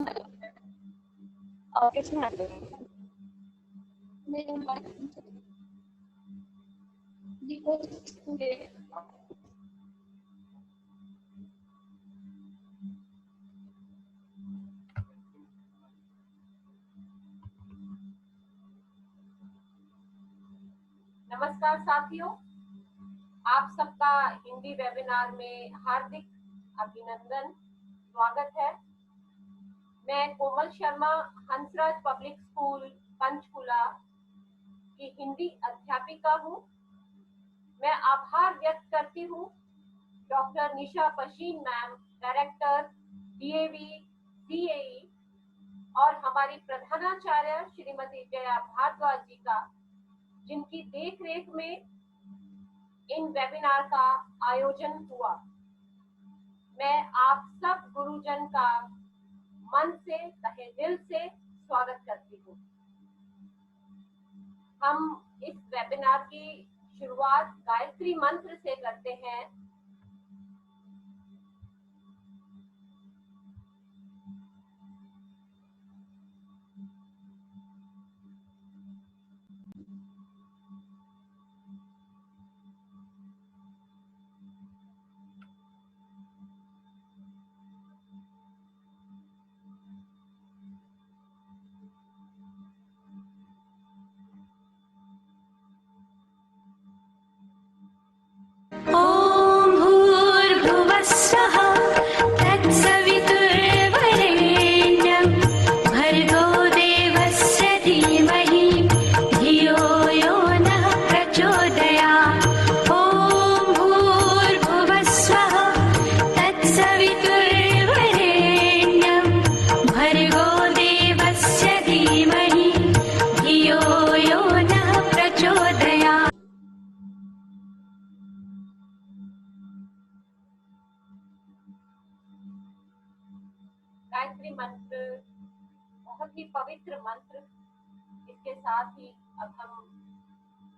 Office में आ गई। नमस्कार साथियों, आप सबका हिंदी वेबिनार में हार्दिक अभिनंदन, स्वागत है। मैं कोमल शर्मा हंसराज पब्लिक स्कूल पंचकुला की हिंदी अध्यापिका हूँ। मैं आभार व्यक्त करती हूँ doctor Nisha Pasheen ma'am, director DAV CAE, और हमारी प्रधानाचार्य श्रीमती जया भारद्वाज जी का, जिनकी देखरेख में इन वेबिनार का आयोजन हुआ। मैं आप सब गुरुजन का मन से, तहे दिल से स्वागत करती हूँ। हम इस वेबिनार की शुरुआत गायत्री मंत्र से करते हैं। ॐ भूर्भुवस्सुः तत्सवितुर्वरेण्यं भर्गो देवस्य धीमहि धियो यो नः प्रचोदयात्। ॐ भूर्भुवस्सुः तत्सवितुर्वरेण्यं भर्गो देवस्य धीमहि धियो यो नः प्रचोदयात्। गायत्री मंत्र बहुत ही पवित्र मंत्र। इसके साथ ही अब हम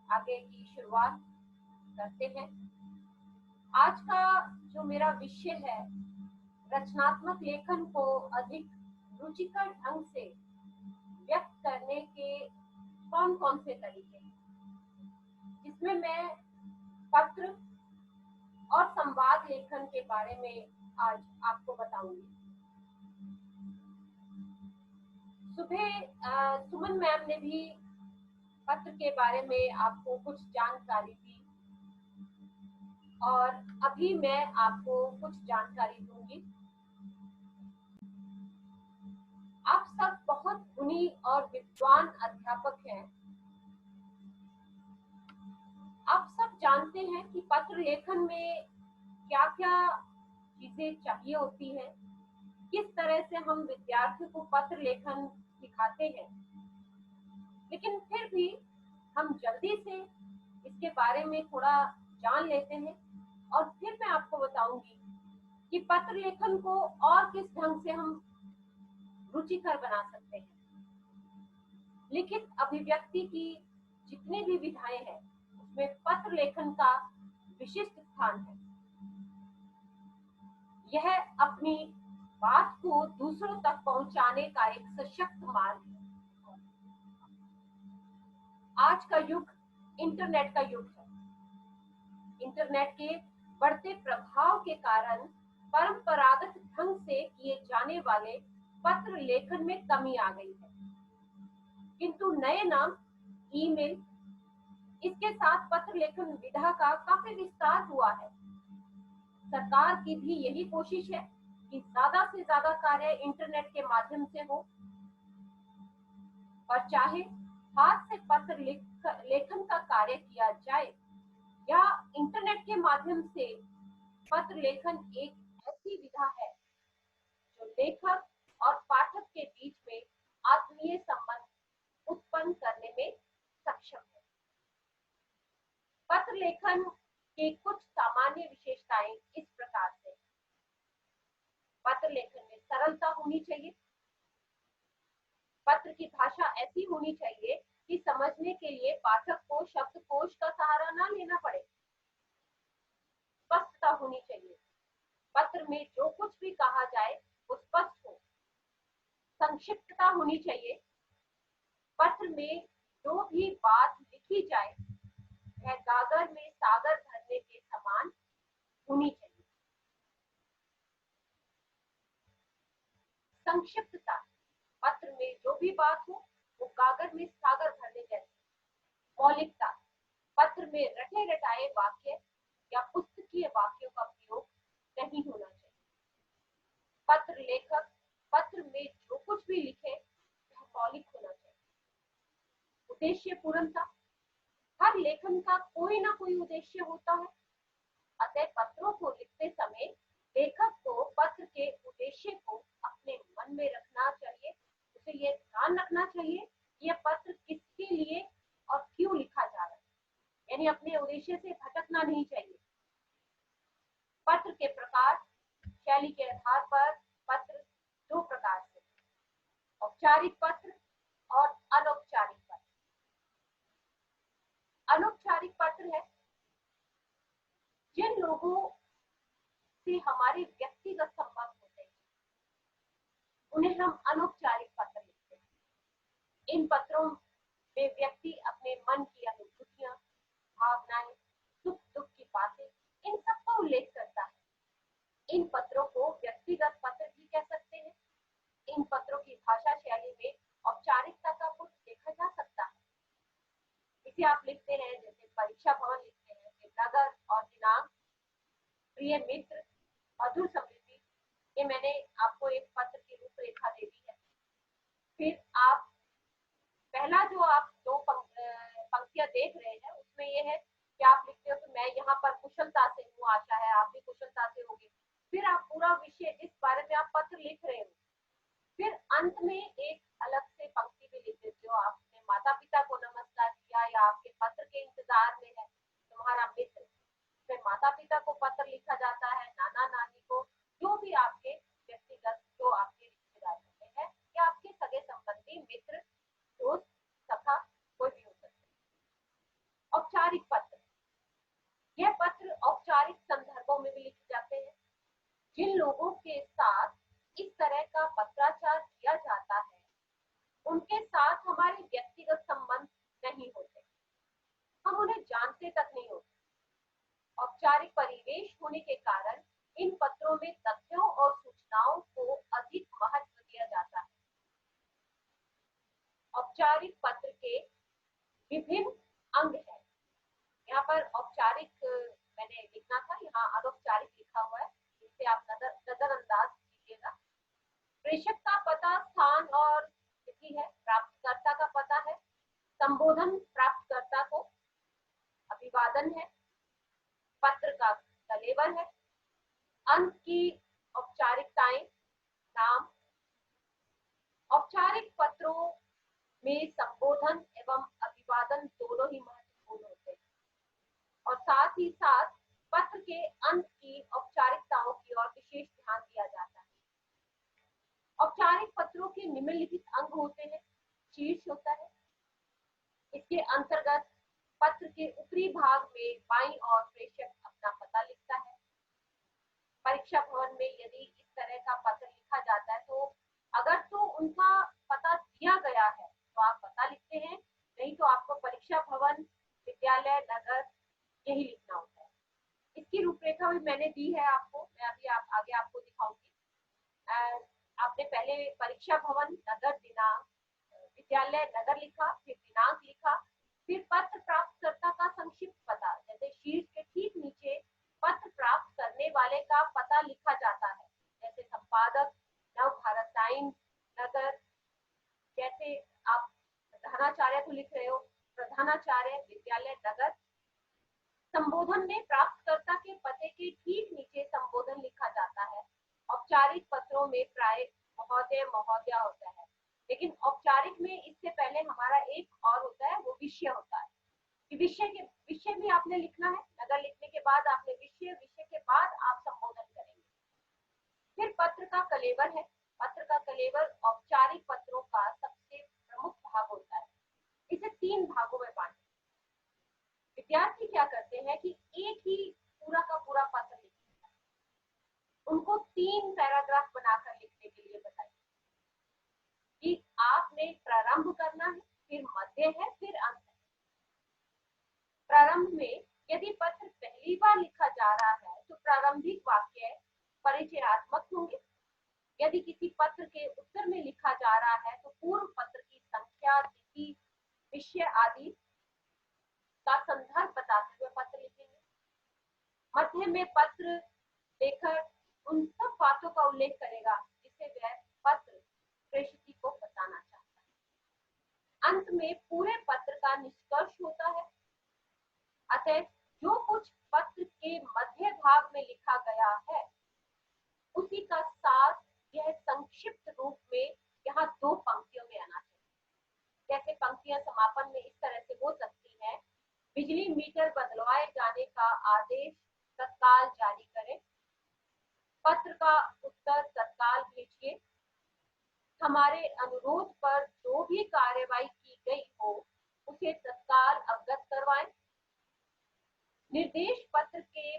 आगे की शुरुआत करते हैं। आज का जो मेरा विषय है, रचनात्मक लेखन को अधिक रुचिकर ढंग से व्यक्त करने के कौन कौन से तरीके, जिसमें मैं पत्र और संवाद लेखन के बारे में आज आपको बताऊंगी। सुबह सुमन मैम ने भी पत्र के बारे में आपको कुछ जानकारी दी और अभी मैं आपको कुछ जानकारी दूंगी। आप सब बहुत गुणी और विद्वान अध्यापक हैं। आप सब जानते हैं कि पत्र लेखन में क्या क्या चीजें चाहिए होती हैं, किस तरह से हम विद्यार्थियों को पत्र लेखन सिखाते हैं। लेकिन फिर भी हम जल्दी से इसके बारे में थोड़ा जान लेते हैं और फिर मैं आपको बताऊंगी कि पत्र लेखन को और किस ढंग से हम रुचिकर बना सकते हैं। लिखित अभिव्यक्ति की जितनी भी विधाएं हैं, उसमें पत्र लेखन का विशिष्ट स्थान है। यह अपनी बात को दूसरों तक पहुंचाने का एक सशक्त मार्ग है। आज का युग इंटरनेट का युग है। इंटरनेट के बढ़ते प्रभाव के कारण परंपरागत ढंग से किए जाने वाले पत्र लेखन में कमी आ गई है, किंतु नए नाम ईमेल, इसके साथ पत्र लेखन विधा का काफी विस्तार हुआ है। सरकार की भी यही कोशिश है कि ज्यादा से ज्यादा कार्य इंटरनेट के माध्यम से हो, और चाहे हाथ से पत्र लेखन का कार्य किया जाए या इंटरनेट के माध्यम से, पत्र लेखन एक ऐसी विधा है जो लेखक और पाठक के बीच में आत्मीय संबंध उत्पन्न करने में सक्षम है। पत्र लेखन के कुछ सामान्य विशेषताएं इस प्रकार से। पत्र लेखन में सरलता होनी चाहिए। पत्र की भाषा ऐसी होनी चाहिए कि समझने के लिए पाठक को शब्दकोश का सहारा न लेना पड़े। स्पष्टता होनी चाहिए। पत्र में जो कुछ भी कहा जाए वो स्पष्ट हो। संक्षिप्तता होनी चाहिए। पत्र में जो भी बात लिखी जाए वह गागर में सागर भरने के समान होनी चाहिए। संक्षिप्तता, पत्र में जो भी बात हो वो गागर में सागर भरने जैसी। मौलिकता, पत्र में रटे रटाए वाक्य या पुस्तकीय वाक्यों का प्रयोग नहीं होना चाहिए। पत्र लेखक पत्र में जो कुछ भी लिखे वह मौलिक होना चाहिए। उद्देश्य पूर्णता, हर लेखन का कोई ना कोई उद्देश्य होता है, अतः पत्रों को लिखते समय लेखक को पत्र के उद्देश्य को अपने मन में रखना चाहिए। उसे यह ध्यान रखना चाहिए कि यह पत्र किसके लिए और क्यों लिखा जा रहा है, यानी अपने उद्देश्य से भटकना नहीं चाहिए। पत्र के प्रकार, शैली के आधार पर पत्र दो प्रकार से, औपचारिक पत्र और अनौपचारिक पत्र। अनौपचारिक पत्र है जिन लोगों से हमारे व्यक्तिगत संबंध होते हैं, उन्हें हम अनौपचारिक पत्र लिखते हैं। इन पत्रों में व्यक्ति अपने मन की अनुभूतियां, भावनाएं, सुख दुख की बातें, इन सब का उल्लेख करता है। इन पत्रों को व्यक्तिगत पत्र भी कह सकते हैं। इन पत्रों की भाषा शैली में औपचारिकता का कुछ देखा जा सकता है। इसे आप लिखते हैं जैसे परीक्षा भवन लिखते हैं, फिर नगर और दिनांक, प्रिय मित्र, मधुर समृद्धि। ये मैंने आपको एक पत्र की रूपरेखा दे दी है। फिर आप पहला जो आप दो पंक्तियां देख रहे हैं उसमें ये है कि आप लिखते हो कि मैं यहाँ पर कुशलता से हूँ, आशा है आप भी कुशलता से होंगे। फिर आप पूरा विषय जिस बारे में आप पत्र लिख रहे हो, फिर अंत में एक अलग से पंक्ति भी लिख देते हो। आपने माता पिता को नमस्कार किया या आपके पत्र के इंतजार में है तुम्हारा मित्र, फिर माता पिता को पत्र लिखा जाता है, नाना नानी को, जो भी आपके व्यक्तिगत जो आपके रिश्तेदार होते हैं या आपके सगे संबंधी, मित्र, दोस्त, सखा, कोई भी हो सकते हैं। औपचारिक पत्र, यह पत्र औपचारिक संदर्भों में भी लिखे जाते हैं। जिन लोगों के साथ इस तरह का पत्राचार किया जाता है उनके साथ हमारे व्यक्तिगत संबंध नहीं होते, हम उन्हें जानते तक नहीं होते। औपचारिक परिवेश होने के कारण इन पत्रों में तथ्यों और सूचनाओं को अधिक महत्व दिया जाता है। औपचारिक पत्र के विभिन्न अंग हैं। यहाँ पर औपचारिक मैंने लिखना था, यहाँ अनौपचारिक लिखा हुआ है, इसे आप नजरअंदाज कीजिएगा। प्रेषक का पता, स्थान और तिथि है। प्राप्तकर्ता का पता है। संबोधन प्राप्तकर्ता को। अभिवादन है। पत्र का कलेवर है। अंत की औपचारिकताएं, नाम। औपचारिक पत्रों में संबोधन एवं अभिवादन दोनों ही महत्वपूर्ण होते हैं और साथ ही साथ पत्र के अंत की औपचारिकताओं की ओर विशेष ध्यान दिया जाता है। औपचारिक पत्रों के निम्नलिखित अंग होते हैं। शीर्ष होता है, इसके अंतर्गत पत्र के ऊपरी भाग में बाईं ओर प्रेषक अपना पता लिखता है। परीक्षा भवन में यदि इस तरह का पत्र लिखा जाता है तो अगर तो उनका पता दिया गया है तो आप पता लिखते हैं, नहीं तो आपको परीक्षा भवन, विद्यालय, नगर यही लिखना होता है। इसकी रूपरेखा भी मैंने दी है आपको, मैं अभी आगे आपको दिखाऊंगी। आपने पहले परीक्षा भवन, नगर, दिनांक, विद्यालय, नगर लिखा, फिर दिनांक लिखा, फिर पत्र प्राप्तकर्ता का संक्षिप्त पता, जैसे शीर्ष के ठीक नीचे पत्र प्राप्त करने वाले का पता लिखा जाता है, जैसे संपादक, नव भारत टाइम्स, नगर। जैसे आप प्रधानाचार्य को लिख रहे हो, प्रधानाचार्य, विद्यालय, नगर। संबोधन में प्राप्तकर्ता के पते के ठीक नीचे संबोधन लिखा जाता है। औपचारिक पत्रों में प्राय महोदय, महोदया होता है, लेकिन औपचारिक में इससे पहले हमारा एक और होता है, वो विषय होता है। विषय भी आपने लिखना है। नगर लिखने के बाद आपने विषय के बाद आप संबोधन करेंगे। फिर पत्र का कलेवर है। पत्र का कलेवर औपचारिक पत्रों का सबसे प्रमुख भाग होता है। इसे 3 भागों में बांटें। विद्यार्थी क्या करते हैं कि एक ही पूरा का पूरा पत्र लिखते हैं, उनको 3 पैराग्राफ बनाकर लिखने के लिए बताइए। प्रारंभ करना है, फिर मध्य है, फिर अंत है। प्रारंभ में यदि पत्र पहली बार लिखा जा रहा है तो प्रारंभिक वाक्य परिचयात्मक होंगे। यदि किसी पत्र के उत्तर में लिखा जा रहा है तो पूर्व पत्र की संख्या, तिथि, विषय आदि का संदर्भ बताते हुए पत्र लिखेंगे। मध्य में पत्र लेखक उन सब बातों का उल्लेख करेगा जिसे वह पत्र प्रेषित को बताना चाहता है। अंत में पूरे पत्र का निष्कर्ष होता है। अतः जो कुछ पत्र के मध्य भाग में लिखा गया है उसी का सार यह संक्षिप्त रूप में यहाँ 2 पंक्तियों में आना चाहिए। जैसे पंक्तियां समापन में इस तरह से हो सकती हैं: बिजली मीटर बदलवाए जाने का आदेश तत्काल जारी करें, पत्र का उत्तर तत्काल भेजिए, हमारे अनुरोध पर जो भी कार्यवाही की गई हो उसे तत्काल अवगत करवाएं। निर्देश पत्र के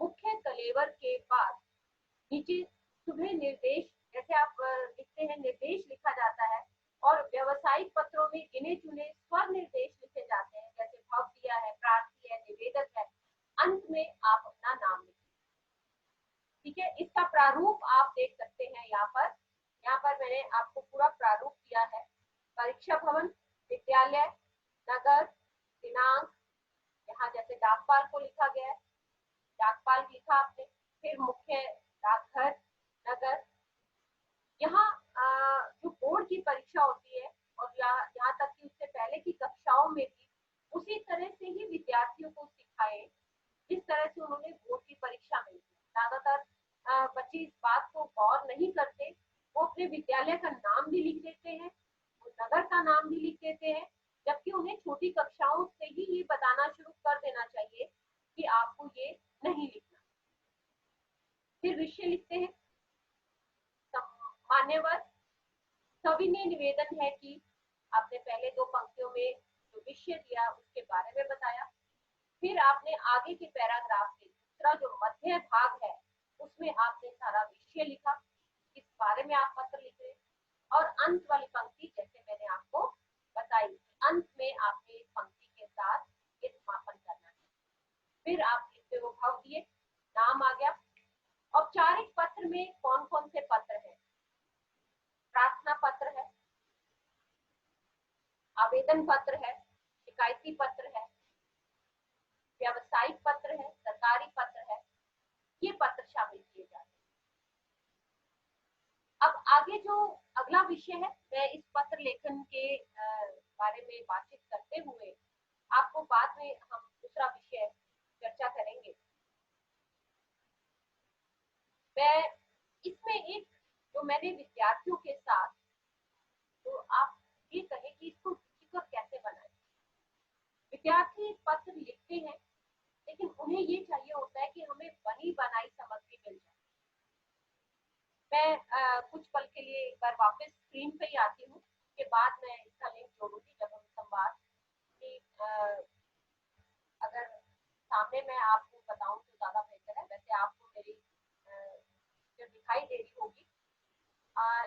मुख्य कलेवर के बाद नीचे सुबह निर्देश, जैसे आप लिखते हैं निर्देश लिखा जाता है, और व्यवसायिक पत्रों में गिने चुने स्वर निर्देश लिखे जाते हैं, जैसे भव्य है, प्रार्थी है, निवेदक है। अंत में आप अपना नाम लिखें। ठीक है, इसका प्रारूप आप देख सकते हैं यहाँ पर मैंने आपको पूरा प्रारूप दिया है। परीक्षा भवन, विद्यालय, नगर, दिनांक, यहाँ जैसे डाकपाल को लिखा गया है, डाकपाल लिखा आपने, फिर मुख्य डाकघर, नगर। यहाँ जो बोर्ड की परीक्षा होती है और यहाँ तक कि उससे पहले की कक्षाओं में भी उसी तरह से ही विद्यार्थियों को सिखाए जिस तरह से उन्होंने बोर्ड की परीक्षा में। ज्यादातर बच्चे इस बात को गौर नहीं करते, वो अपने विद्यालय का नाम भी लिख देते हैं, नगर का नाम भी लिख देते हैं, जबकि उन्हें छोटी कक्षाओं से ही ये बताना शुरू कर देना चाहिए कि आपको ये नहीं लिखना। फिर विषय लिखते हैं। मान्यवर, सविनय निवेदन है कि आपने पहले 2 पंक्तियों में जो विषय दिया उसके बारे में बताया। फिर आपने आगे के पैराग्राफ के दूसरा जो मध्य भाग है उसमें आपने सारा विषय लिखा, इस बारे में आप पत्र लिख रहे। और अंत वाली पंक्ति जैसे मैंने आपको बताई, अंत में आपने इस पंक्ति के साथ ये समापन करना है। फिर आप इसमें वो भाव दिए, नाम आ गया। औपचारिक पत्र में कौन कौन से पत्र हैं? प्रार्थना पत्र है, आवेदन पत्र है, शिकायती पत्र है, व्यावसायिक पत्र है, सरकारी पत्र है, ये पत्र शामिल किए जाते हैं। अब आगे जो अगला विषय है, मैं इस पत्र लेखन के बारे में बातचीत करते हुए आपको बाद में हम दूसरा विषय चर्चा करेंगे। मैं इसमें एक जो मैंने विद्यार्थियों के साथ, तो आप ये कहें कि इसको रुचिकर कैसे बनाएं। विद्यार्थी पत्र लिखते हैं लेकिन उन्हें ये चाहिए होता है कि हमें बनी बनाई सामग्री मिल जाए। मैं कुछ पल के लिए एक बार वापस स्क्रीन पे ही आती हूँ, के बाद मैं इसका लिंक जोड़ूंगी जब हम संवाद कि अगर सामने मैं आपको बताऊं तो ज्यादा बेहतर है। वैसे आपको मेरी जो दिखाई दे रही होगी।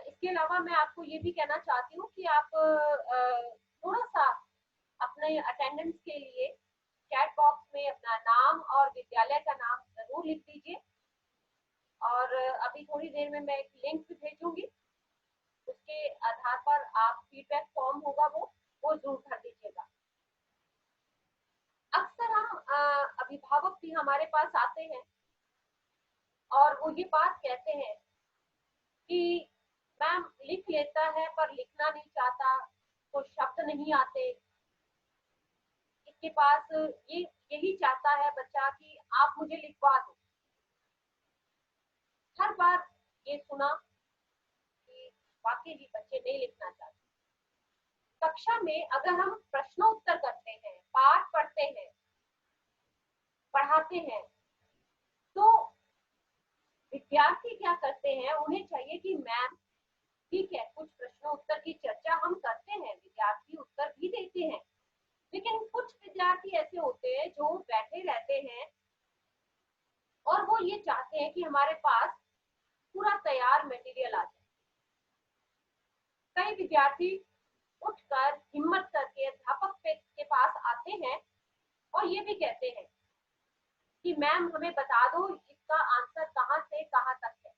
इसके अलावा मैं आपको ये भी कहना चाहती हूँ कि आप थोड़ा सा अपने अटेंडेंस के लिए चैट बॉक्स में अपना नाम और विद्यालय का नाम जरूर लिख दीजिए। और अभी थोड़ी देर में मैं एक लिंक भेजूंगी, उसके आधार पर आप फीडबैक फॉर्म होगा वो जरूर भर दीजिएगा। अक्सर हम अभिभावक भी हमारे पास आते हैं और वो ये बात कहते हैं कि मैम लिख लेता है पर लिखना नहीं चाहता, तो शब्द नहीं आते, इसके पास यही चाहता है बच्चा कि आप मुझे लिखवा दो। हर बार ये सुना कि वाकई ही बच्चे नहीं लिखना चाहते। कक्षा में अगर हम प्रश्नोत्तर करते हैं, पाठ पढ़ते हैं, पढ़ाते हैं, तो विद्यार्थी क्या करते हैं, उन्हें चाहिए कि मैम ठीक है कुछ प्रश्नोत्तर की चर्चा हम करते हैं, विद्यार्थी उत्तर भी देते हैं, लेकिन कुछ विद्यार्थी ऐसे होते हैं जो बैठे रहते हैं और वो ये चाहते हैं कि हमारे पास पूरा तैयार मटेरियल आ जाए। कई विद्यार्थी उठकर हिम्मत करके अध्यापक के पास आते हैं और ये भी कहते हैं कि मैम हमें बता दो इसका आंसर कहाँ से कहाँ तक है।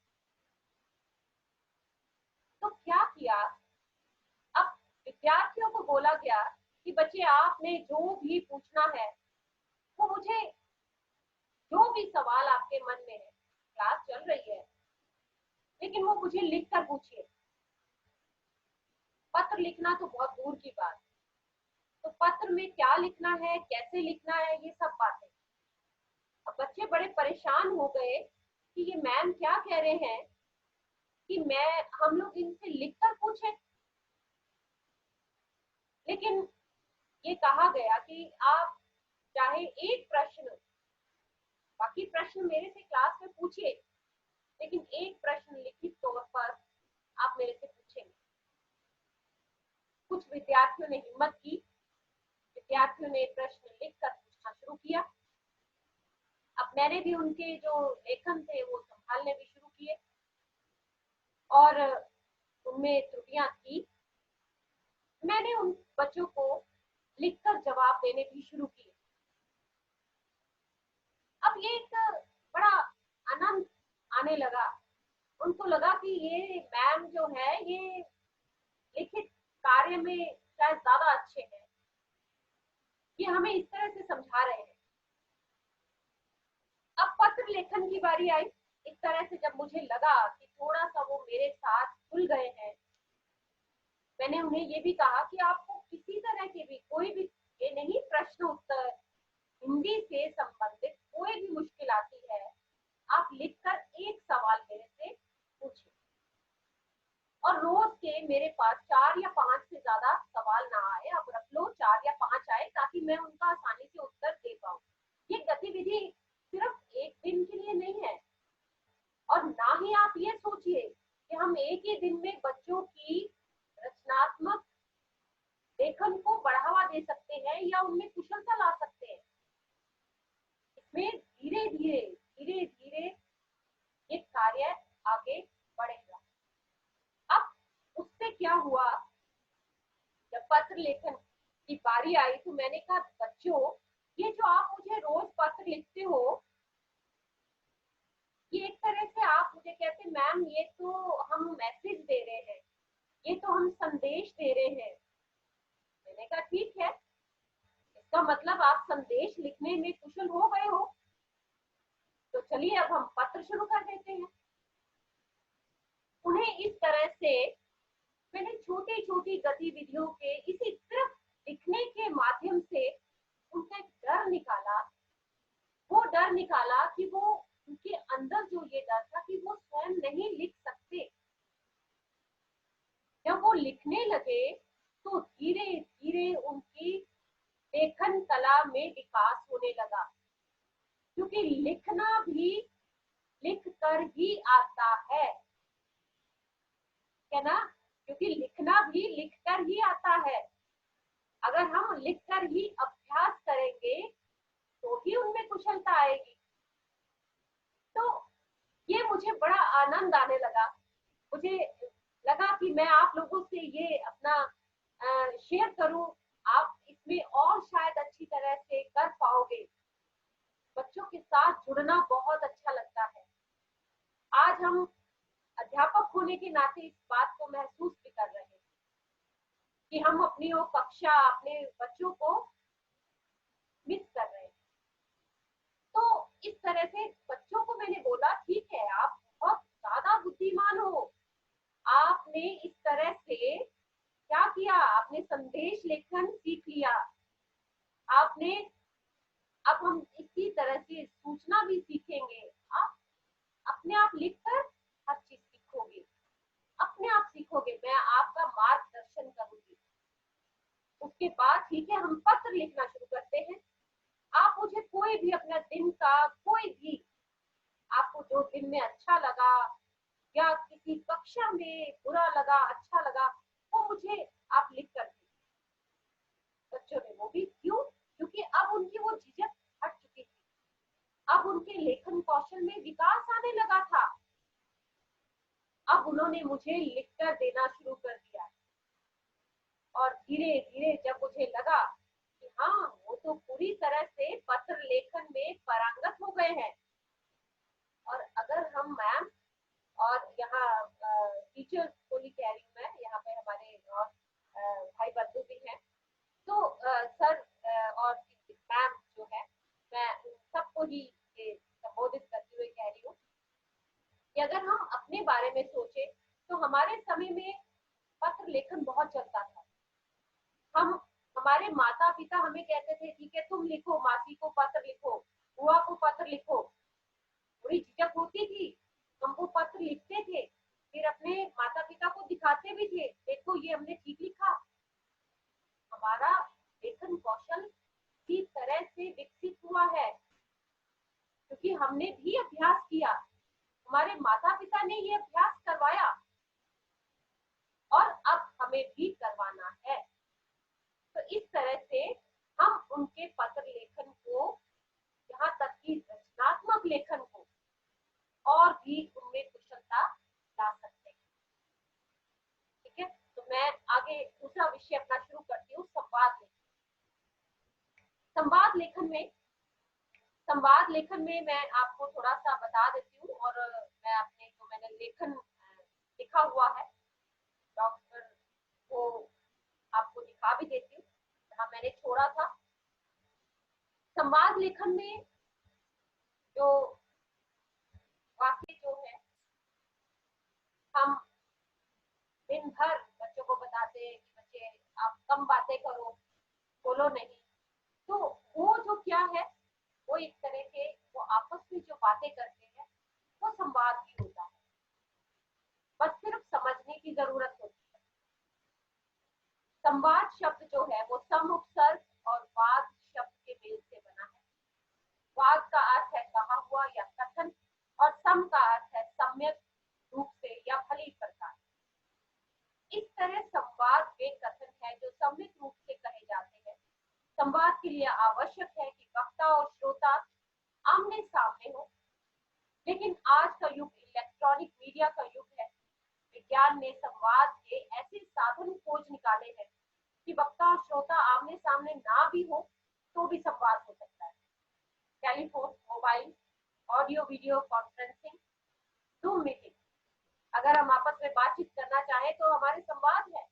तो क्या किया, अब विद्यार्थियों को बोला गया कि बच्चे आपने जो भी पूछना है वो मुझे, जो भी सवाल आपके मन में है, क्लास चल रही है लेकिन वो मुझे लिख कर पूछिए। पत्र लिखना तो बहुत दूर की बात, तो पत्र में क्या लिखना है, कैसे लिखना है, ये सब बातें। अब बच्चे बड़े परेशान हो गए कि ये मैम क्या कह रहे हैं कि हम लोग इनसे लिखकर पूछें। लेकिन ये कहा गया कि आप चाहे एक प्रश्न, बाकी प्रश्न मेरे से क्लास में पूछिए, लेकिन एक प्रश्न लिखित तौर पर आप मेरे से पूछेंगे। कुछ विद्यार्थियों ने हिम्मत की, विद्यार्थियों ने प्रश्न लिखकर पूछना शुरू किया। अब मैंने भी उनके जो लेखन थे वो संभालने भी शुरू किए और उनमें त्रुटियां थी। मैंने उन बच्चों को लिखकर जवाब देने भी शुरू किए। अब ये एक बड़ा आनंद आने लगा, उनको लगा कि ये मैम जो है ये लिखित कार्य में शायद ज्यादा अच्छे हैं, ये हमें इस तरह से समझा रहे हैं। अब पत्र लेखन की बारी आई। इस तरह से जब मुझे लगा कि थोड़ा सा वो मेरे साथ खुल गए हैं, मैंने उन्हें ये भी कहा कि आपको किसी तरह के भी कोई भी, ये नहीं प्रश्न उत्तर, हिंदी से संबंधित कोई भी मुश्किल आती है आप लिखकर एक सवाल मेरे से पूछिए। और रोज के मेरे पास 4 या 5 से ज्यादा सवाल ना आए, आप रख लो 4 या 5 आए ताकि मैं उनका आसानी से उत्तर दे पाऊं। ये गतिविधि सिर्फ एक दिन के लिए नहीं है, और ना ही आप ये सोचिए कि हम एक ही दिन में बच्चों की रचनात्मक लेखन को बढ़ावा दे सकते हैं या उनमें कुशलता ला सकते हैं। इसमें धीरे धीरे ये कार्य आगे बढ़ेगा। अब उससे क्या हुआ, जब पत्र लेखन की बारी आई तो मैंने कहा बच्चों, ये जो आप मुझे रोज पत्र लिखते हो, ये एक तरह से आप मुझे कहते मैम ये तो हम मैसेज दे रहे हैं, ये तो हम संदेश दे रहे हैं। मैंने कहा ठीक है, इसका मतलब आप संदेश लिखने में कुशल हो गए हो, तो चलिए अब हम पत्र शुरू कर देते हैं। उन्हें इस तरह से मैंने छोटी छोटी गतिविधियों के इसी सिर्फ लिखने के माध्यम से उनका डर निकाला। वो डर निकाला कि वो उनके अंदर जो ये डर था कि वो स्वयं नहीं लिख सकते। जब वो लिखने लगे तो धीरे धीरे उनकी लेखन कला में विकास होने लगा, क्योंकि लिखना भी लिख कर ही आता है ना, क्योंकि लिखना भी लिख कर ही आता है। अगर हम लिख कर ही अभ्यास करेंगे तो ही उनमें कुशलता आएगी। तो ये मुझे बड़ा आनंद आने लगा। मुझे लगा कि मैं आप लोगों से ये अपना शेयर करूं, आप इसमें और शायद अच्छी तरह से कर पाओगे। बच्चों के साथ जुड़ना बहुत अच्छा लगता है। आज हम अध्यापक होने के नाते इस बात को महसूस भी कर रहे हैं कि हम अपनी वो कक्षा, अपने बच्चों को मिस कर रहे हैं। तो इस तरह से बच्चों को मैंने बोला ठीक है, आप बहुत ज्यादा बुद्धिमान हो, आपने इस तरह से क्या किया, आपने संदेश लेखन सीख लिया, आपने, अब हम इसी तरह से सूचना भी सीखेंगे। आप अपने आप लिखकर हर चीज सीखोगे, अपने आप सीखोगे, मैं आपका मार्गदर्शन करूंगी। उसके बाद ठीक है, हम पत्र लिखना शुरू करते हैं। आप मुझे कोई भी अपना दिन का कोई भी, आपको जो दिन में अच्छा लगा या किसी कक्षा में बुरा लगा, अच्छा लगा, वो मुझे आप लिख कर दीजिए। बच्चों ने वो भी क्यों, क्योंकि अब उनकी वो झिझक हट चुकी थी, अब उनके लेखन कौशल में विकास आने लगा था। अब उन्होंने मुझे लिखकर देना शुरू कर दिया और धीरे धीरे जब मुझे लगा कि हाँ, वो तो पूरी तरह से पत्र लेखन में पारंगत हो गए हैं, और अगर हम मैम और यहाँ टीचर्स को ही कह रही हूँ मैं, यहाँ पे हमारे भाई बंधु भी हैं, तो सर और मैम जो है, मैं सबको ही ये संबोधित करते हुए कह रही हूँ कि अगर हम अपने बारे में सोचे तो हमारे समय में पत्र लेखन बहुत चलता था। हम हमारे माता पिता हमें कहते थे ठीक है तुम लिखो, मासी को पत्र लिखो, बुआ को पत्र लिखो, थोड़ी झिझक होती थी, हम वो पत्र लिखते थे, फिर अपने माता पिता को दिखाते भी थे, देखो ये हमने ठीक लिखा। हमारा लेखन कौशल इस तरह से विकसित हुआ है क्योंकि हमने भी अभ्यास किया, हमारे माता पिता ने ये अभ्यास करवाया और अब हमें भी करवाना है। तो इस तरह से हम उनके पत्र लेखन को, यहाँ तक कि रचनात्मक लेखन को और भी उनमें कुशलता ला सकते हैं। ठीक है, तो मैं आगे दूसरा विषय अपना शुरू करती हूँ, संवाद लेखन। संवाद लेखन में मैं आपको थोड़ा सा बता देती हूँ, और मैं अपने जो मैंने लेखन लिखा हुआ है डॉक्टर वो आपको दिखा भी देती हूँ जहाँ मैंने छोड़ा था। संवाद लेखन में जो वाक्य जो है, हम दिन भर बच्चों को बताते हैं कि बच्चे आप कम बातें करो, बोलो नहीं, तो वो जो क्या है, वो एक तरह के वो आपस में जो बातें करते हैं वो संवाद ही होता है, बस सिर्फ समझने की जरूरत होती है। संवाद शब्द जो है वो सम उपसर्ग और वाद शब्द के मेल से बना है। वाद का अर्थ है कहा हुआ या कथन, और सम का अर्थ है सम्यक रूप से या भली प्रकार। इस तरह संवाद वे कथन है जो सम्यक रूप से कहे जाते हैं। संवाद के लिए आवश्यक है कि वक्ता और श्रोता आमने सामने हो, लेकिन आज का युग इलेक्ट्रॉनिक मीडिया का युग है। विज्ञान ने संवाद के ऐसे साधन खोज निकाले हैं कि वक्ता और श्रोता आमने सामने ना भी हो तो भी संवाद हो सकता है। Telephone, mobile, audio video conferencing, zoom meeting, अगर हम आपस में बातचीत करना चाहें तो हमारे संवाद है।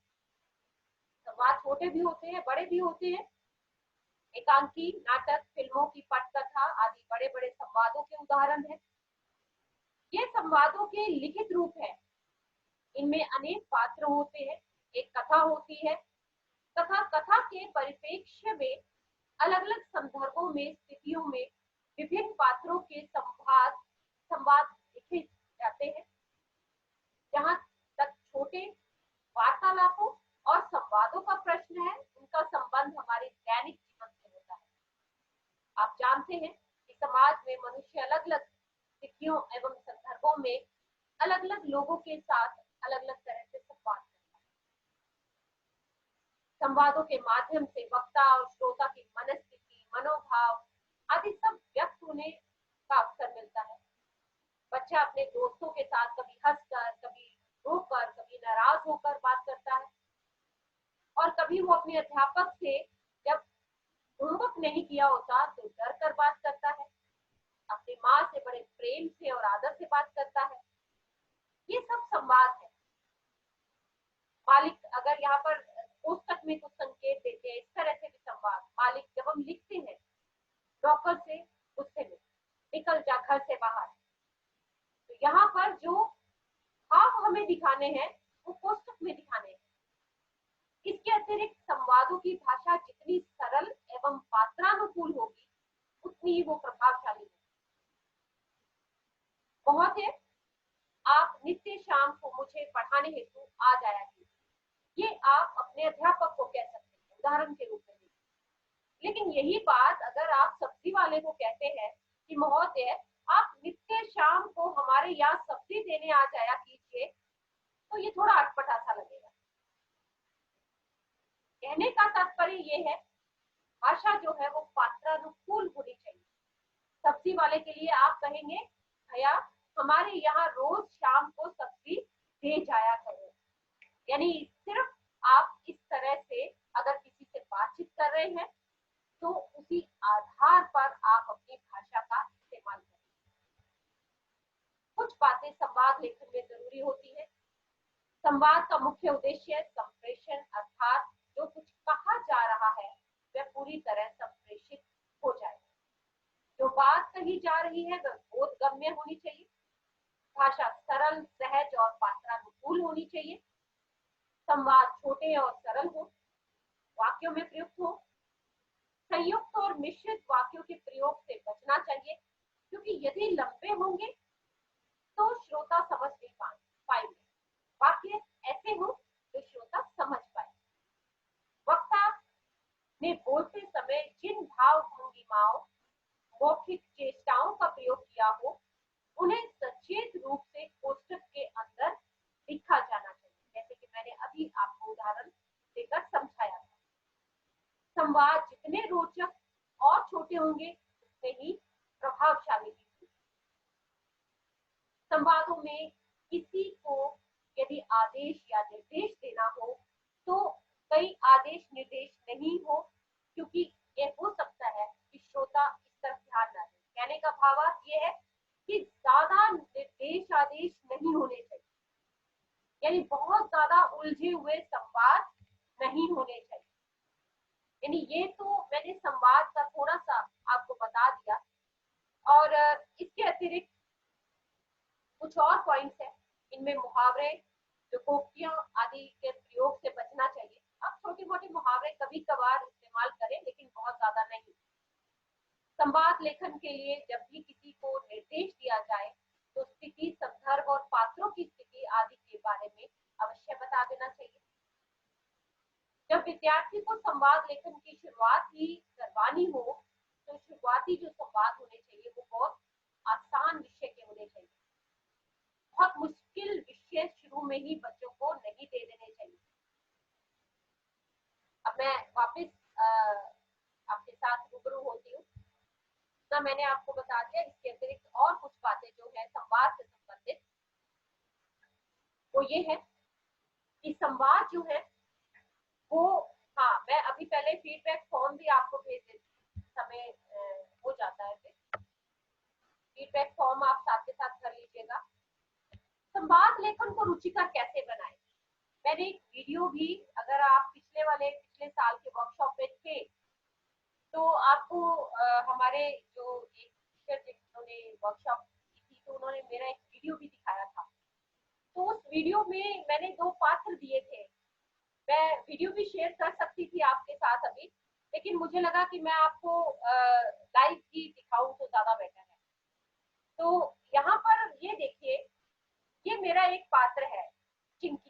संवाद छोटे भी होते हैं, बड़े भी होते हैं। एकांकी, नाटक, फिल्मों की पटकथा आदि बड़े बड़े संवादों के उदाहरण हैं। ये संवादों के लिखित रूप है, इनमें अनेक पात्र होते हैं, एक कथा होती है तथा कथा के परिप्रेक्ष्य में अलग अलग संदर्भों में, स्थितियों में विभिन्न पात्रों के संवाद लिखे जाते हैं। जहां तक छोटे वार्तालापों और संवादों का प्रश्न है, उनका संबंध हमारे दैनिक जीवन से होता है। आप जानते हैं कि समाज में मनुष्य अलग अलग स्थितियों एवं संदर्भों में अलग अलग लोगों के साथ अलग अलग तरह से संवाद करता है। संवादों के माध्यम से वक्ता और श्रोता की मनस्थिति, मनोभाव आदि सब व्यक्त होने का अवसर मिलता है। बच्चा अपने दोस्तों के साथ कभी हंसकर, कभी रोकर, कभी नाराज होकर बात करता है, और कभी वो अपने अध्यापक से जब होमवर्क नहीं किया होता तो डर कर बात करता है, अपनी माँ से बड़े प्रेम से और आदर से बात करता है। ये सब संवाद है। मालिक अगर यहाँ पर पुस्तक में कुछ संकेत देते हैं, इस तरह से भी संवाद। मालिक जब हम लिखते हैं नौकर से गुस्से में, निकल जा घर से बाहर, तो यहाँ पर जो भाव हमें दिखाने हैं वो पुस्तक में दिखाने हैं। इसके अतिरिक्त संवादों की भाषा जितनी सरल एवं पात्रानुकूल होगी उतनी ही वो प्रभावशाली होगी। बहुत है, आप नित्य शाम को मुझे पढ़ाने हेतु आ जाया कीजिए, ये आप अपने अध्यापक को कह सकते हैं उदाहरण के रूप में। लेकिन यही बात अगर आप सब्जी वाले को कहते हैं कि महोदय आप नित्य शाम को हमारे यहाँ सब्जी देने आ जाया कीजिए, तो ये थोड़ा अटपटा सा लगेगा। कहने का तात्पर्य ये है, भाषा जो है वो पात्रानुकूल होनी चाहिए। सब्जी वाले के लिए आप कहेंगे भैया हमारे यहाँ रोज शाम को सब्जी दे जाया करो, यानी सिर्फ आप इस तरह से रहे हैं तो उसी आधार पर आप अपनी भाषा का इस्तेमाल करें। कुछ बातें संवाद लेखन में जरूरी होती है। संवाद का मुख्य उद्देश्य संप्रेषण, अर्थात जो कुछ कहा जा रहा है वह पूरी तरह संप्रेषित हो जाए। जो बात कही जा रही है वह बोधगम्य होनी चाहिए। भाषा सरल, सहज और पात्रानुकूल होनी चाहिए। संवाद छोटे और सरल हो, वाक्यों में प्रयुक्त हो। संयुक्त और मिश्रित वाक्यों के प्रयोग से बचना चाहिए, क्योंकि यदि लंबे होंगे तो श्रोता समझ नहीं पाएंगे। वाक्य ऐसे हो जो श्रोता समझ पाए। वक्ता ने बोलते समय जिन भाव भंगिमाओं, मौखिक चेष्टाओं का प्रयोग किया हो, उन्हें सचेत रूप से कोष्ठक के अंदर लिखा जाना चाहिए, जैसे कि मैंने अभी आपको उदाहरण देकर समझाया था। संवाद जितने रोचक और छोटे होंगे उतने ही प्रभावशाली भी होंगे। संवादों में किसी को यदि आदेश या निर्देश देना हो तो कई आदेश निर्देश नहीं हो, क्योंकि ये हो सकता है कि श्रोता इस तरफ ध्यान न दे। कहने का भावार्थ ये है कि ज्यादा निर्देश आदेश नहीं होने चाहिए, यानी बहुत ज्यादा उलझे हुए संवाद नहीं होने चाहिए। यानी ये तो मैंने संवाद का थोड़ा सा आपको बता दिया, और इसके अतिरिक्त कुछ और पॉइंट्स हैं। इनमें मुहावरे, जोकोक्तियां आदि के प्रयोग से बचना चाहिए। आप छोटे मोटे मुहावरे कभी कभार इस्तेमाल करें, लेकिन बहुत ज्यादा नहीं। संवाद लेखन के लिए जब भी किसी को निर्देश दिया जाए तो स्थिति, संदर्भ और पात्रों की स्थिति आदि के बारे में अवश्य बता देना चाहिए। जब विद्यार्थी को संवाद लेखन की शुरुआत ही करवानी हो तो शुरुआती जो संवाद होने चाहिए वो बहुत आसान विषय के होने चाहिए। बहुत मुश्किल विषय शुरू में ही बच्चों को नहीं दे देने चाहिए। अब मैं वापस आपके साथ रूबरू होती हूँ। ना मैंने आपको बता दिया, इसके अतिरिक्त और कुछ बातें जो है संवाद से संबंधित, वो ये है कि संवाद जो है वो, हाँ मैं अभी पहले फीडबैक फॉर्म भी आपको भेज देती, समय हो जाता है, फिर फीडबैक फॉर्म आप साथ के साथ कर लीजिएगा। संवाद लेखन को रुचिकर कैसे बनाएं, मैंने एक वीडियो भी, अगर आप पिछले साल के वर्कशॉप में थे तो आपको हमारे जो एक टीचर जिन्होंने वर्कशॉप की थी तो उन्होंने मेरा एक वीडियो भी दिखाया था। तो उस वीडियो में मैंने 2 पात्र दिए थे। मैं वीडियो भी शेयर कर सकती थी आपके साथ अभी, लेकिन मुझे लगा कि मैं आपको लाइव ही दिखाऊं तो ज्यादा बेटर है। तो यहाँ पर ये देखिए, ये मेरा एक पात्र है चिंकी।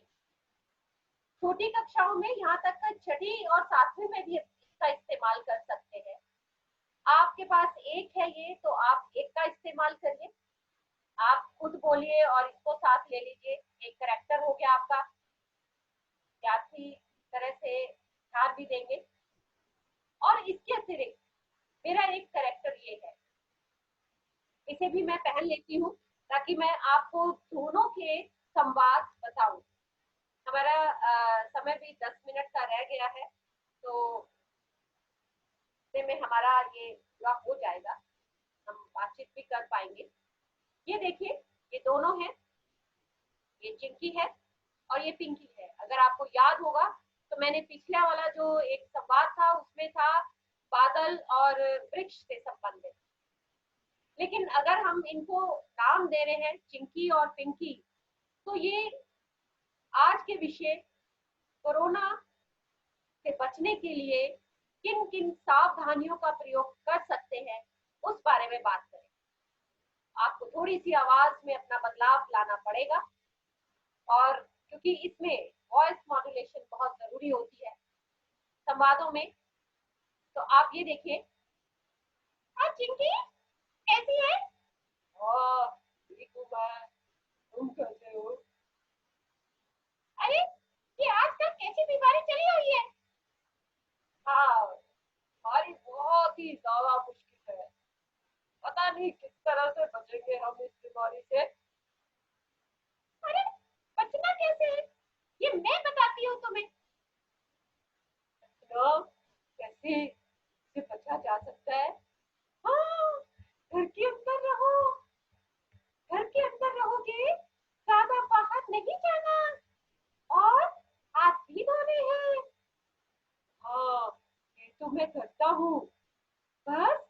छोटी कक्षाओं में, यहाँ तक 6वीं और 7वीं में भी इसका इस्तेमाल कर सकते हैं। आपके पास एक है ये, तो आप एक का इस्तेमाल करिए। आप खुद बोलिए और इसको साथ ले लीजिए, एक कैरेक्टर हो गया आपका। विद्यार्थी तरह से ध्यान भी देंगे। और इसके अतिरिक्त मेरा एक कैरेक्टर ये है, इसे भी मैं पहन लेती हूँ ताकि मैं आपको दोनों के संवाद बताऊं। हमारा समय भी 10 मिनट का रह गया है, तो में हमारा ये ब्लॉक हो जाएगा, हम बातचीत भी कर पाएंगे। ये देखिए, ये दोनों हैं, ये चिंकी है और ये पिंकी है। अगर आपको याद होगा तो मैंने पिछला वाला जो एक संवाद था उसमें था बादल और वृक्ष से संबंधित, लेकिन अगर हम इनको नाम दे रहे हैं चिंकी और पिंकी, तो ये आज के विषय कोरोना से बचने के लिए किन किन सावधानियों का प्रयोग कर सकते हैं उस बारे में बात करें। आपको थोड़ी सी आवाज में अपना बदलाव लाना पड़ेगा, और क्योंकि इसमें वॉइस मॉड्यूलेशन बहुत जरूरी होती है संवादों में। तो आप ये देखिए, हाँ चिंकी कैसी है? तुम कैसे हो? अरे ये आजकल कैसी बीमारी चली हुई है? हाँ, हमारी बहुत ही ज्यादा मुश्किल है, पता नहीं किस तरह से बचेंगे हम इस बीमारी से। अरे बचना कैसे है, ये मैं बताती हूँ तुम्हें। कैसे से बचा जा सकता है। हाँ, घर के अंदर रहो, घर के अंदर रहोगे, ज्यादा बाहर नहीं जाना और हाथ भी धोने हैं। हाँ, ये तो मैं करता हूँ, बस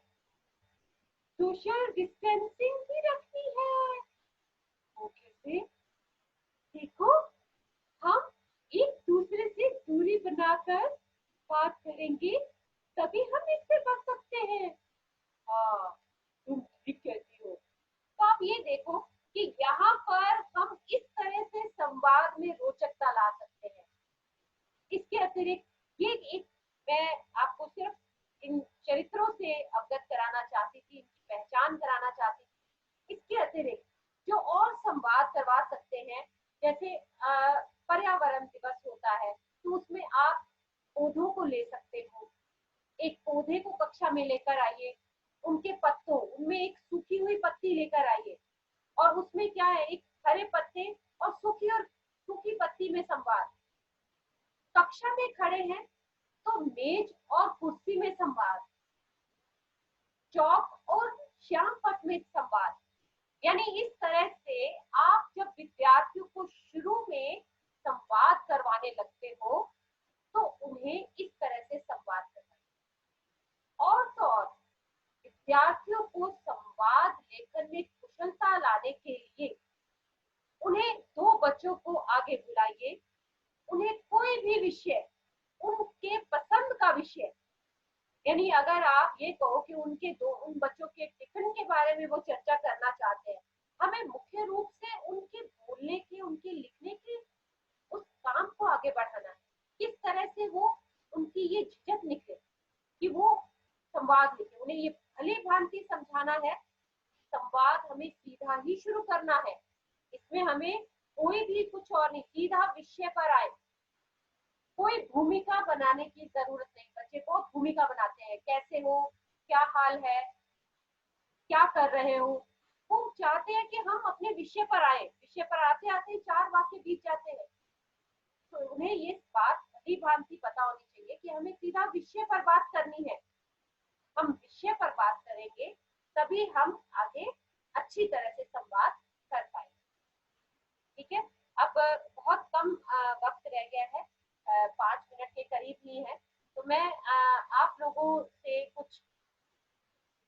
सोशल डिस्टेंसिंग भी रखनी है। वो कैसे? देखो, हम एक दूसरे से दूरी बनाकर बात करेंगे, तभी हम इससे बच सकते हैं। हाँ, तुम ठीक कहती हो। तो आप ये देखो कि यहाँ पर हम इस तरह से संवाद में रोचकता ला सकते हैं। इसके अतिरिक्त ये एक, मैं आपको सिर्फ इन चरित्रों से अवगत कराना चाहती थी, इनकी पहचान कराना चाहती थी। इसके अतिरिक्त जो और संवाद करवा सकते हैं, जैसे पर्यावरण दिवस होता है, तो उसमें आप पौधों को ले सकते हो। एक पौधे को कक्षा में लेकर आइए, उनके पत्तों, उनमें एक सूखी हुई पत्ती लेकर आइए और उसमें क्या है, एक हरे पत्ते और सूखी पत्ती में संवाद। कक्षा में खड़े हैं तो मेज और कुर्सी में संवाद, चौक और श्याम पट में संवाद। यानी इस तरह से आप जब विद्यार्थियों को शुरू में संवाद करवाने लगते हो तो उन्हें इस तरह से संवाद करना। और तो और विद्यार्थियों को संवाद लेखन में कुशलता लाने के लिए उन्हें दो बच्चों को आगे बुलाइए, उन्हें कोई भी विषय, उनके पसंद का विषय, यानी अगर आप ये कहो कि उन बच्चों के टिफिन के बारे में वो चर्चा करना चाहते हैं, हमें मुख्य रूप से उनके बोलने के, उनके लिखने के उस काम को आगे बढ़ाना है। किस तरह से वो, उनकी ये झिझक निकले कि वो संवाद लिखे, उन्हें ये भली भांति समझाना है। संवाद हमें सीधा ही शुरू करना है, इसमें हमें कोई भी कुछ और नहीं, सीधा विषय पर आए, कोई भूमिका बनाने की जरूरत नहीं। बच्चे को भूमिका बनाते हैं, कैसे हो, क्या हाल है, क्या कर रहे हो। वो चाहते हैं कि हम अपने विषय पर आए, विषय पर आते आते 4 वाक्य बीत जाते हैं। तो उन्हें ये बात भली भांति पता होनी चाहिए कि हमें सीधा विषय पर बात करनी है। हम विषय पर बात करेंगे तभी हम आगे अच्छी तरह से संवाद कर पाएंगे। ठीक है, अब बहुत कम वक्त रह गया है, 5 मिनट के करीब ही है, तो मैं आप लोगों से कुछ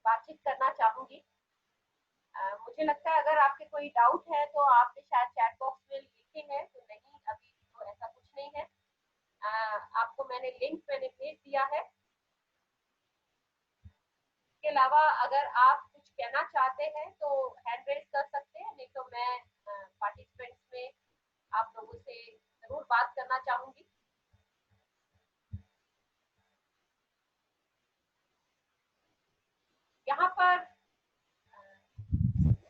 बातचीत करना चाहूंगी। मुझे लगता है अगर आपके कोई डाउट है तो आपने शायद चैट बॉक्स में लिखे हैं, तो नहीं, अभी तो ऐसा कुछ नहीं है। आपको मैंने लिंक भेज दिया है। इसके अलावा अगर आप कुछ कहना चाहते हैं तो हैंड रेज कर सकते हैं, नहीं तो मैं पार्टिसिपेंट्स में आप लोगों से जरूर बात करना चाहूंगी। यहाँ पर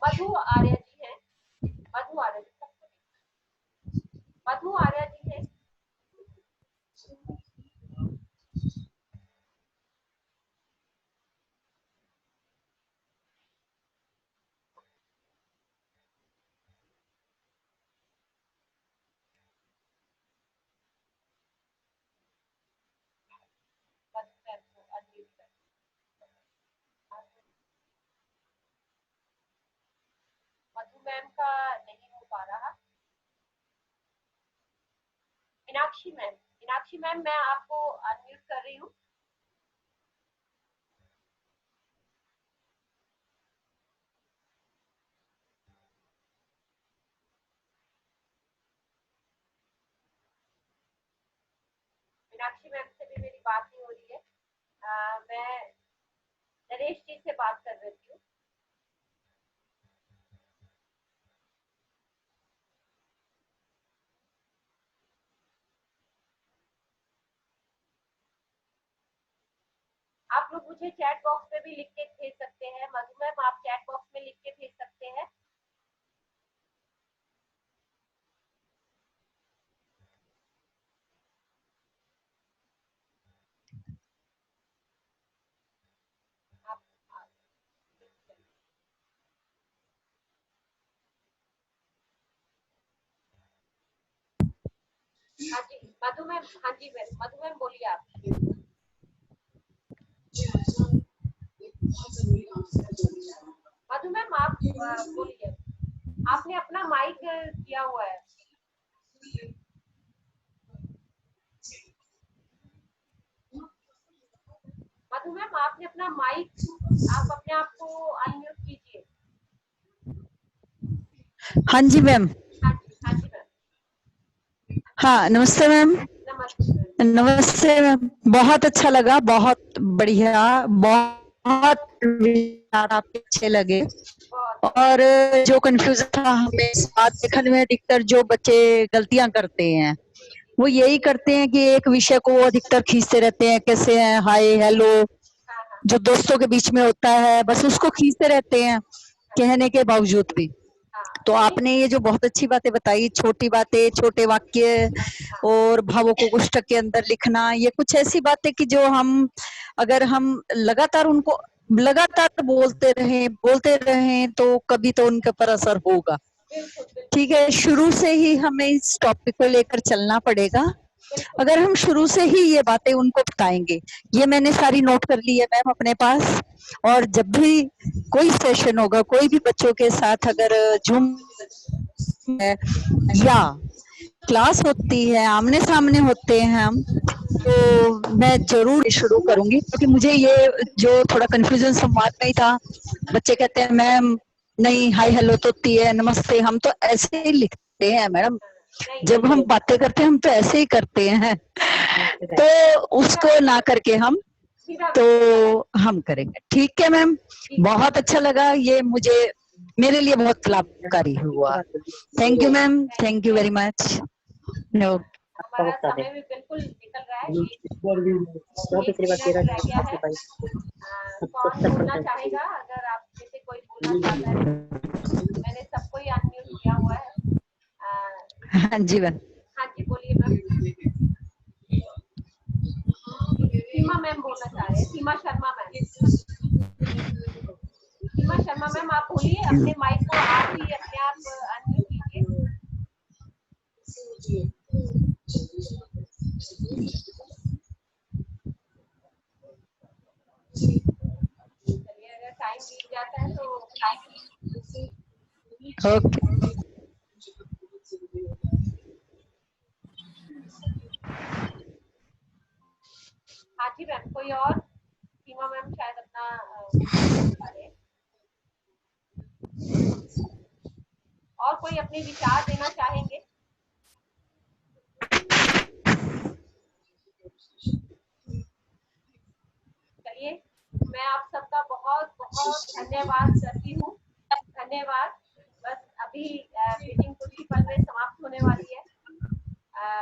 मधु आर्य जी हैं, मधु आर्य जी, मधु आर्य जी हैं। मधु मैम का नहीं हो पा रहा। मीनाक्षी मैम, मीनाक्षी मैम मैं आपको अनम्यूट कर रही हूँ। मीनाक्षी मैम से भी मेरी बात नहीं हो रही है। मैं नरेश जी से बात कर रही हूँ। आप लोग मुझे चैट बॉक्स में भी लिख के भेज सकते हैं। मधु मैम आप चैट बॉक्स में लिख के भेज सकते हैं। आप, हाँ जी मधु मैम, हाँ जी मैम, मधु मैम बोलिए आप। मधु मैम आप बोलिए, आपने अपना माइक किया हुआ है। मधु मैम आपने अपना माइक, आप अपने आप को अनम्यूट कीजिए। हाँ जी मैम। हाँ जी मैम। हाँ नमस्ते मैम। नमस्ते। नमस्ते मैम, बहुत अच्छा लगा, बहुत बढ़िया, बहुत विचार आपके अच्छे लगे। और जो कंफ्यूजन था हमें इस बात देखने में, अधिकतर जो बच्चे गलतियां करते हैं वो यही करते हैं कि एक विषय को वो अधिकतर खींचते रहते हैं, कैसे हैं, हाय हेलो, जो दोस्तों के बीच में होता है बस उसको खींचते रहते हैं कहने के बावजूद भी। तो आपने ये जो बहुत अच्छी बातें बताई, छोटी बातें, छोटे वाक्य और भावों को कोष्ठक के अंदर लिखना, ये कुछ ऐसी बातें कि जो हम अगर हम लगातार उनको लगातार बोलते रहें तो कभी तो उनके पर असर होगा। ठीक है, शुरू से ही हमें इस टॉपिक को लेकर चलना पड़ेगा। अगर हम शुरू से ही ये बातें उनको बताएंगे, ये मैंने सारी नोट कर ली है मैम अपने पास। और जब भी कोई सेशन होगा कोई भी बच्चों के साथ, अगर जूम या क्लास होती है, आमने सामने होते हैं हम, तो मैं जरूर शुरू करूंगी, क्योंकि मुझे ये जो थोड़ा कंफ्यूजन संवाद में ही था। बच्चे कहते हैं मैम नहीं, हाय हेलो तो होती है, नमस्ते हम तो ऐसे ही लिखते हैं मैडम, जब हम बातें करते हैं हम तो ऐसे ही करते हैं। तो उसको ना करके हम हम करेंगे। ठीक है मैम, बहुत अच्छा लगा, ये मुझे मेरे लिए बहुत लाभकारी हुआ। Thank you ma'am, thank you very much. हमारा समय भी बिल्कुल निकल रहा है। रह गया है। कौन बोलना चाहेगा? अगर आप में से कोई बोलना चाहता है, मैंने सबको ही अनम्यूट किया हुआ है। हाँ जी मैम। हाँ जी बोलिए मैम। सीमा मैम बोलना चाह रहे हैं, सीमा शर्मा मैम। सीमा शर्मा मैम आप बोलिए, अपने माइक को आप ही अपने आप अनम्यूट कीजिए। चलिए, अगर टाइम बीत जाता है तो ओके। हाँ जी मैम, कोई और? सीमा मैम शायद अपना और कोई अपने विचार देना चाहेंगे? चलिए, मैं आप सबका बहुत बहुत धन्यवाद करती हूँ। धन्यवाद। बस अभी मीटिंग कुछ ही पल में समाप्त होने वाली है।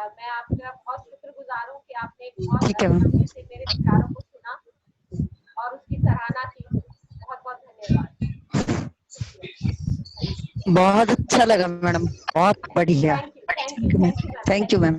मैं आपका बहुत शुक्रगुजार हूँ कि आपने बहुत अच्छे से मेरे विचारों को सुना और उसकी सराहना की। बहुत बहुत धन्यवाद। बहुत अच्छा लगा मैडम, बहुत बढ़िया। Thank you thank you ma'am.